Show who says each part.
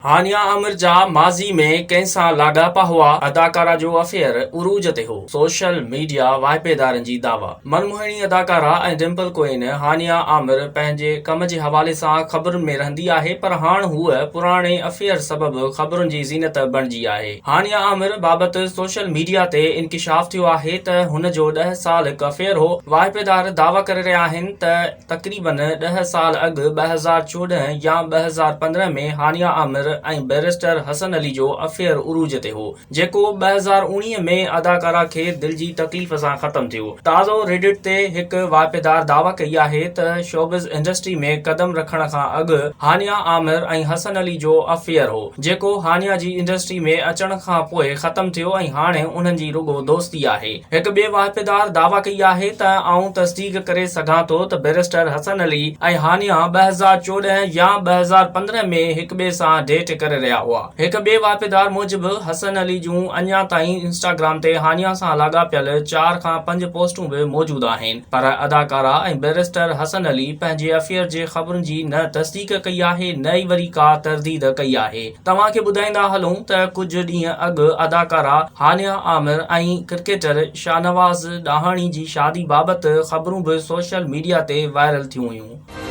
Speaker 1: हानिया आमिर जा माज़ी में कंहिंसां लाॻापा हुआ। अदाकारा जो अफेयर उरूज ते हो। सोशल मीडिया वाहिपेदारनि जी दावा। मनमोहिणी अदाकारा ऐं डिंपल कोइन हानिया आमिर पंहिंजे कम जे हवाले सां ख़बरुनि में रहंदी आहे, पर हाणे हूअ पुराणे अफेयर सबबि ख़बरुनि जी ज़ीनत बणिजी आहे। हानिया आमिर बाबति सोशल मीडिया ते इंकिशाफ थियो आहे त हुन जो 10 साल हिकु अफेयर हो। वाहिपेदार दावा करे रहिया आहिनि त तक़रीबन 10 साल अॻु 2014 या 2015 में हानिया आमिर ऐं बैरिस्टर हसन अली जो अफेयर उरूज ते हो, जेको 2019 में अदाकारा खे दिल जी तकलीफ़ सां ख़त्म थियो। ताज़ो रेडिट ते हिकु वाहिपेदार दावा कई आहे त शोबिज़ इंडस्ट्री में कदम रखण खां अॻु हानिया आमिर ऐं हसन अली जो अफेयर हो, जेको हानिया जी इंडस्ट्री में अचण खां पोइ ख़त्म थियो ऐं हाणे उन्हनि जी रुगो दोस्ती आहे। हिकु ॿिए वाहिपेदार दावा कई आहे त आऊं तस्दीक करे सघां थो त बैरिस्टर हसन अली ऐं हानिया 2014 या 2015 में हिक ॿिए सां डेट करे रहिया हुआ। हिक ॿिए वाहिपेदार मूजिबि हसन अली जूं अञा ताईं इंस्टाग्राम ते हानिया सां लाॻापियल 4 खां 5 पोस्टूं बि मौजूद आहिनि, पर अदाकारा ऐं बैरिस्टर हसन अली पंहिंजे अफेयर जे ख़बरुनि जी न तस्दीक कई आहे, न ई वरी का तरदीद कई आहे। तव्हांखे ॿुधाईंदा हलूं त कुझु ॾींहं अॻु अदाकारा हानिया आमिर ऐं क्रिकेटर शाहनवाज़ ॾाहाणी जी शादी बाबति ख़बरूं बि सोशल मीडिया ते वायरल थियूं हुयूं।